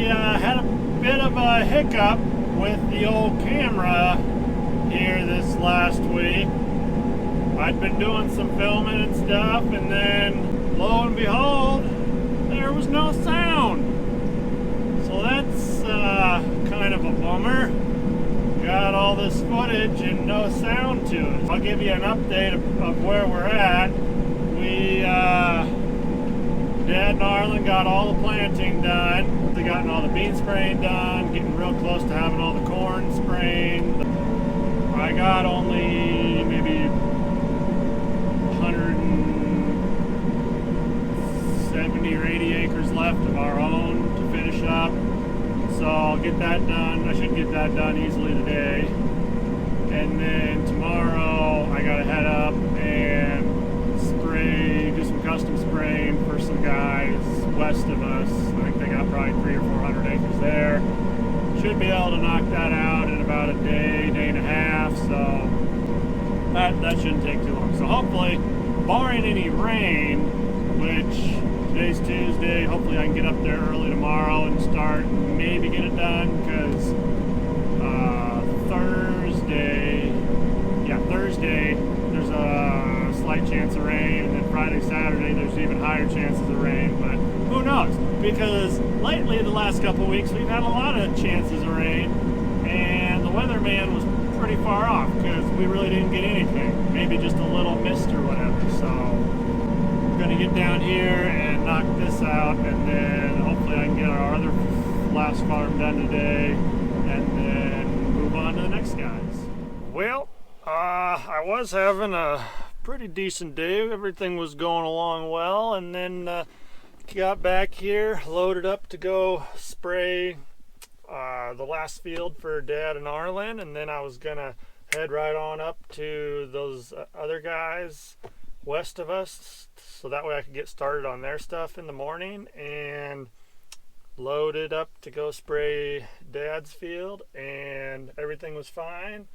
had a bit of a hiccup with the old camera here this last week. I'd been doing some filming and stuff, and then lo and behold, there was no sound. So that's kind of a bummer. Got all this footage and no sound to it. I'll give you an update of where we're at. Dad and Arlen got all the planting done. They gotten all the bean spraying done, getting real close to having all the corn sprayed. I got only maybe 170 or 80 acres left of our own to finish up. So I'll get that done. I should get that done easily today. And then tomorrow I gotta head up and do some custom spraying for some guys west of us. I think they got probably 300 or 400 acres there. Should be able to knock that out in about a day, day and a half. So that shouldn't take too long. So hopefully, barring any rain, which today's Tuesday, hopefully I can get up there early tomorrow and start, maybe get it done, because Thursday there's a slight chance of rain, and then Friday, Saturday there's even higher chances of rain, but who knows, because lately the last couple of weeks we've had a lot of chances of rain, and the weatherman was pretty far off because we really didn't get anything, maybe just a little mist or whatever. So I'm gonna get down here and knock this out, and then hopefully I can get our other last farm done today, and then move on to the next guys. Well, I was having a pretty decent day. Everything was going along well, and then got back here, loaded up to go spray the last field for Dad and Arlen, and then I was gonna head right on up to those other guys west of us, so that way I could get started on their stuff in the morning, and loaded up to go spray Dad's field, and everything was fine.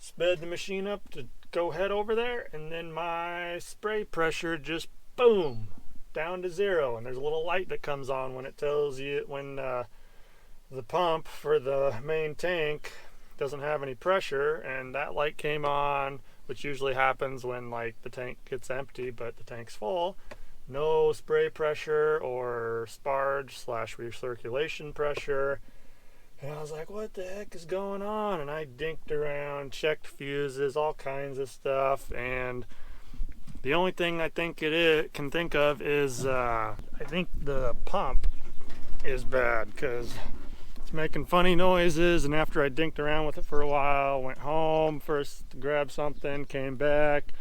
Sped the machine up to go head over there, and then my spray pressure just boom down to 0, and there's a little light that comes on when it tells you when the pump for the main tank doesn't have any pressure, and that light came on, which usually happens when like the tank gets empty but the tank's full. No spray pressure or sparge / recirculation pressure. And I was like, what the heck is going on? And I dinked around, checked fuses, all kinds of stuff, and the only thing I think can think of is I think the pump is bad, because it's making funny noises. And after I dinked around with it for a while, went home first to grab something, came back,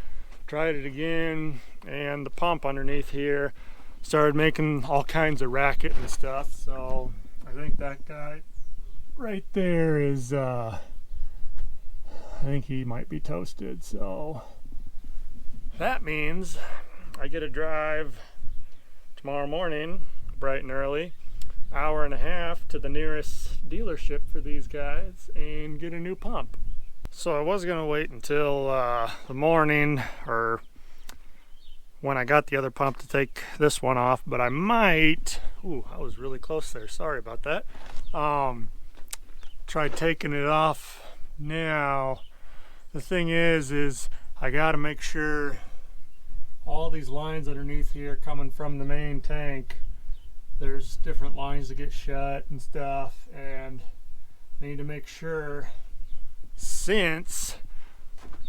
tried it again, and the pump underneath here started making all kinds of racket and stuff. So I think that guy right there is I think he might be toasted. So that means I get a drive tomorrow morning bright and early, hour and a half to the nearest dealership for these guys and get a new pump. So I was gonna wait until the morning, or when I got the other pump, to take this one off, but I might, I was really close there, sorry about that. Try taking it off now. The thing is I gotta make sure all these lines underneath here coming from the main tank, there's different lines to get shut and stuff, and I need to make sure, since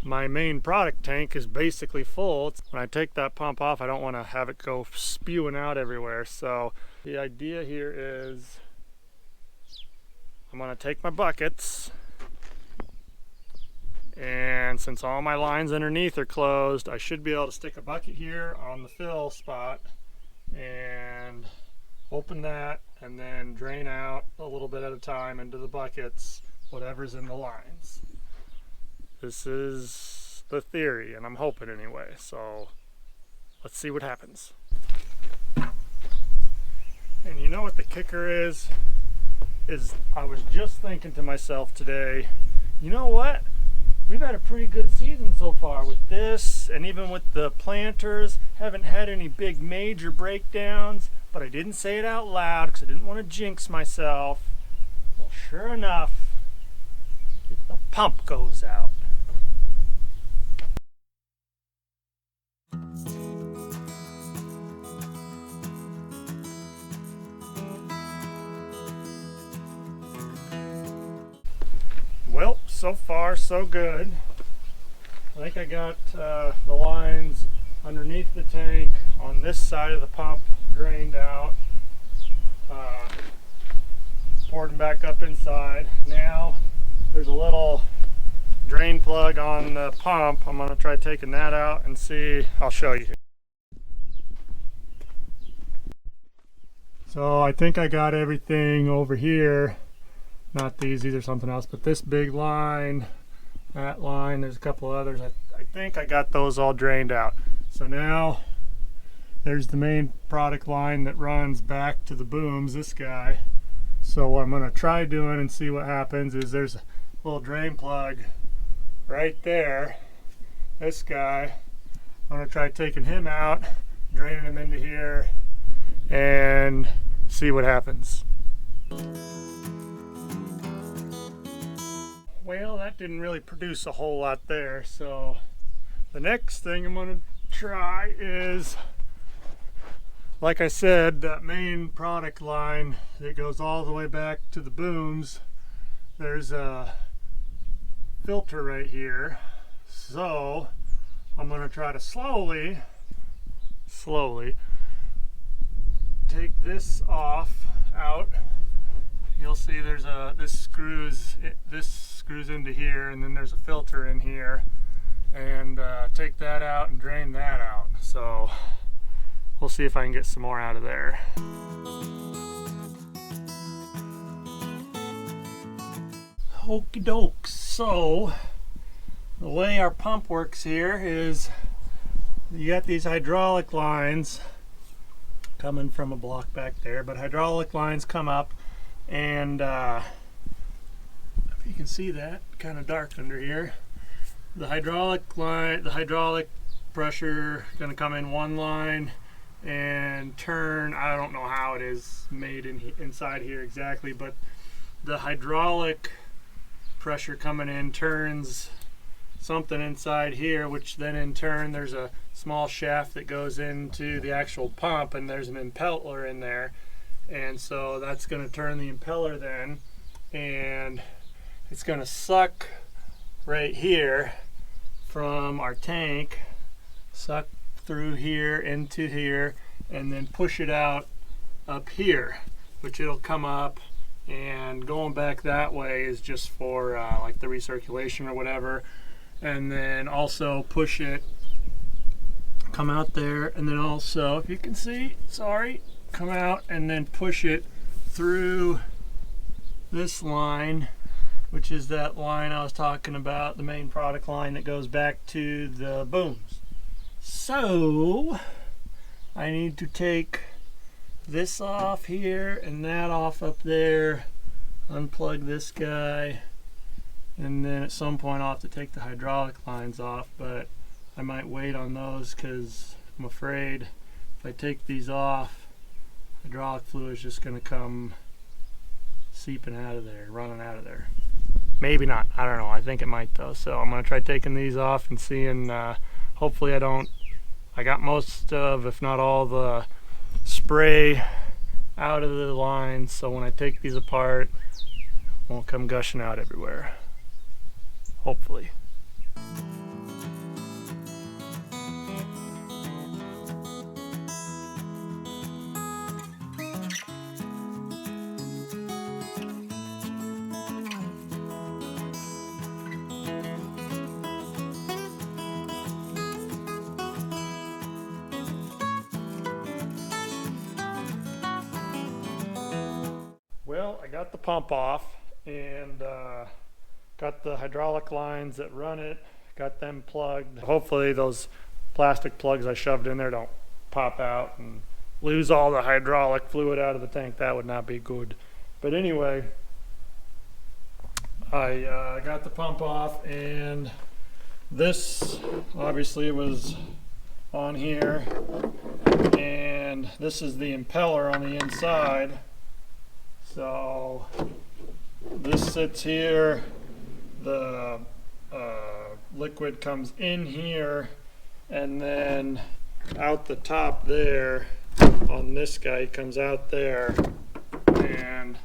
my main product tank is basically full, when I take that pump off, I don't want to have it go spewing out everywhere. So the idea here is I'm going to take my buckets, and since all my lines underneath are closed, I should be able to stick a bucket here on the fill spot and open that, and then drain out a little bit at a time into the buckets whatever's in the lines. This is the theory, and I'm hoping anyway, so let's see what happens. And you know what the kicker is I was just thinking to myself today, you know what? We've had a pretty good season so far with this, and even with the planters, haven't had any big major breakdowns. but I didn't say it out loud because I didn't want to jinx myself. Well, sure enough, the pump goes out. Well, so far so good. I think I got the lines underneath the tank on this side of the pump drained out. Poured them back up inside. Now there's a little drain plug on the pump. I'm going to try taking that out and see. I'll show you. So I think I got everything over here. Not these are something else, but this big line, that line, there's a couple others. I think I got those all drained out. So now there's the main product line that runs back to the booms, this guy. So what I'm going to try doing and see what happens is there's a little drain plug right there. This guy, I'm going to try taking him out, draining him into here, and see what happens. Well, that didn't really produce a whole lot there, so the next thing I'm going to try is, like I said, that main product line that goes all the way back to the booms. There's a filter right here, so I'm going to try to slowly take this off out. You'll see there's this screws into here, and then there's a filter in here, and take that out and drain that out. So we'll see if I can get some more out of there. Okie doke. So the way our pump works here is you got these hydraulic lines coming from a block back there, but hydraulic lines come up, and if you can see that, kind of dark under here. The hydraulic line, the hydraulic pressure going to come in one line and turn. I don't know how it is made inside here exactly, but the hydraulic pressure coming in turns something inside here, which then in turn there's a small shaft that goes into the actual pump, and there's an impeller in there, and so that's going to turn the impeller then, and it's going to suck right here from our tank, suck through here into here, and then push it out up here, which it'll come up, and going back that way is just for like the recirculation or whatever, and then also push it, come out there, and then also, if you can see, sorry, come out and then push it through this line, which is that line I was talking about, the main product line that goes back to the booms. So I need to take this off here and that off up there, unplug this guy, and then at some point I'll have to take the hydraulic lines off, but I might wait on those because I'm afraid if I take these off, hydraulic fluid is just going to come seeping out of there, running out of there. Maybe not, I don't know, I think it might though. So I'm going to try taking these off and seeing, hopefully I got most of, if not all, the spray out of the lines, so when I take these apart, it won't come gushing out everywhere. Hopefully. Well, I got the pump off and got the hydraulic lines that run it, got them plugged. Hopefully those plastic plugs I shoved in there don't pop out and lose all the hydraulic fluid out of the tank. That would not be good. But anyway, I got the pump off, and this obviously was on here. And this is the impeller on the inside. So this sits here, the liquid comes in here, and then out the top there on this guy comes out there, and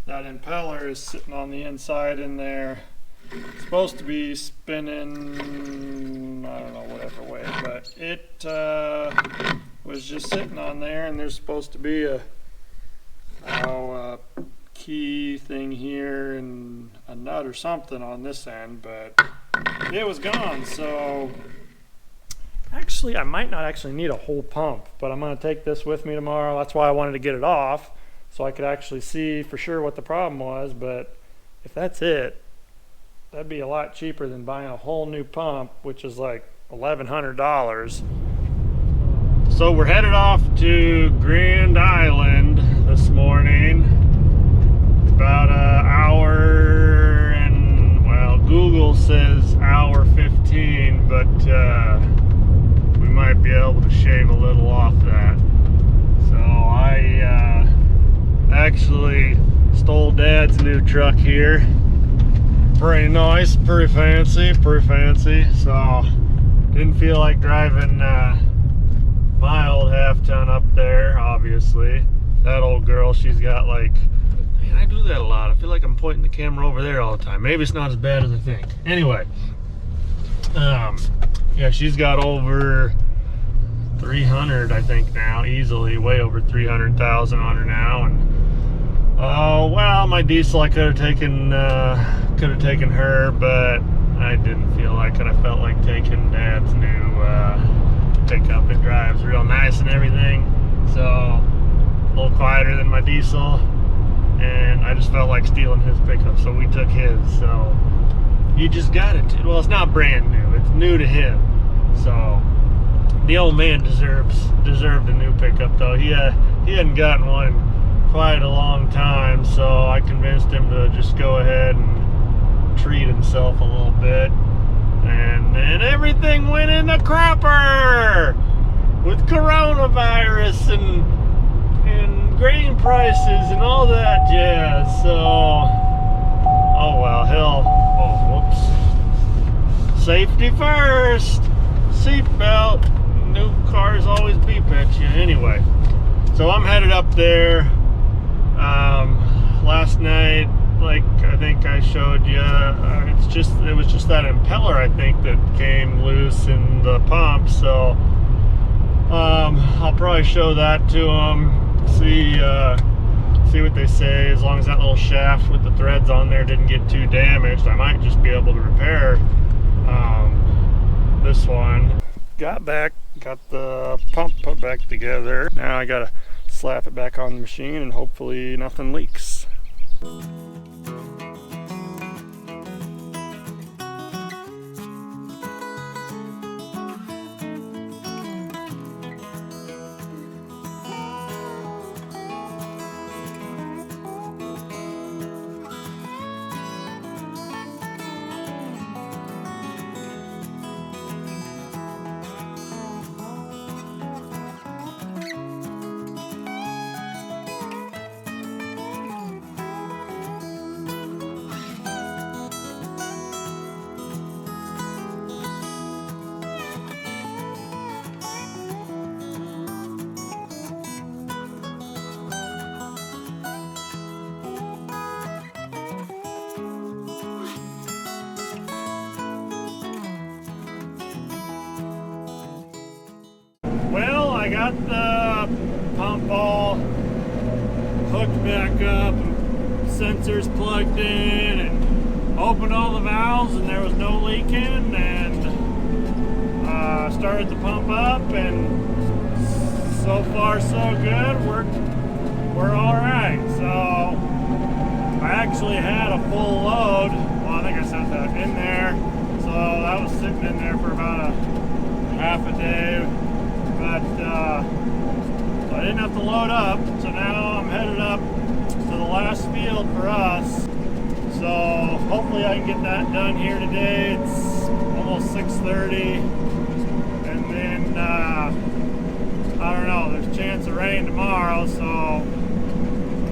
that impeller is sitting on the inside in there. It's supposed to be spinning, I don't know, whatever way, but it was just sitting on there, and there's supposed to be a key thing here and a nut or something on this end, but it was gone. So actually I might not actually need a whole pump, but I'm going to take this with me tomorrow. That's why I wanted to get it off, so I could actually see for sure what the problem was. But if that's it, that'd be a lot cheaper than buying a whole new pump, which is like $1,100. So we're headed off to Grand Island this morning. About an hour and, well, Google says hour 15, but we might be able to shave a little off that. So I actually stole Dad's new truck here. Pretty nice, pretty fancy. So didn't feel like driving my old half-ton up there, obviously. That old girl, she's got like, man, I do that a lot. I feel like I'm pointing the camera over there all the time. Maybe it's not as bad as I think. Anyway, yeah, she's got over 300, I think now, easily, way over 300,000 on her now. And well, my diesel, I could have taken her, but I didn't feel like it. I felt like taking Dad's new pickup. It drives real nice and everything, so a little quieter than my diesel, and I just felt like stealing his pickup, so we took his. So you just got it. Well, it's not brand new, it's new to him, so the old man deserved a new pickup, though. He hadn't gotten one quite a long time, so I convinced him to just go ahead and treat himself a little bit. And then everything went in the crapper with coronavirus and grain prices and all that jazz. So, oh well, hell, oh whoops. Safety first, seatbelt. New cars always beep at you. Anyway, so I'm headed up there. Last night, like I think I showed you, it was just that impeller, I think, that came loose in the pump. So I'll probably show that to them, see what they say. As long as that little shaft with the threads on there didn't get too damaged, I might just be able to repair this one. Got the pump put back together. Now I gotta slap it back on the machine and hopefully nothing leaks. Well, I got the pump all hooked back up, sensors plugged in, and opened all the valves, and there was no leaking, and started the pump up, and so far so good. We're all right. So I actually had a full load. Well, I think I sent that in there. So that was sitting in there for about a half a day. But so I didn't have to load up, so now I'm headed up to the last field for us. So hopefully I can get that done here today. It's almost 6:30, and then I don't know, rain tomorrow, so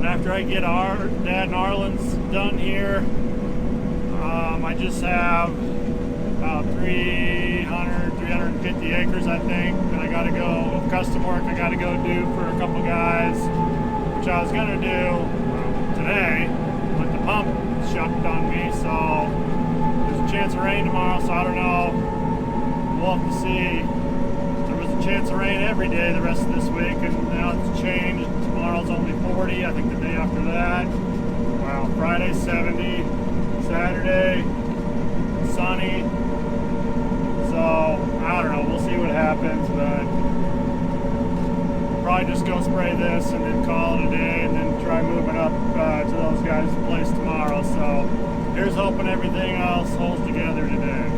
after I get our Dad and Arlen's done here, I just have about 350 acres, I think, that I got to go, custom work I got to go do for a couple guys, which I was going to do today, but the pump shucked on me, so there's a chance of rain tomorrow, so I don't know. We'll have to see. There was a chance of rain every day the rest of this week, and now it's changed. Tomorrow's only 40, I think the day after that. Well, Friday 70, Saturday sunny. So, I don't know, we'll see what happens, but probably just go spray this and then call it a day and then try moving up to those guys' place tomorrow. So, here's hoping everything else holds together today.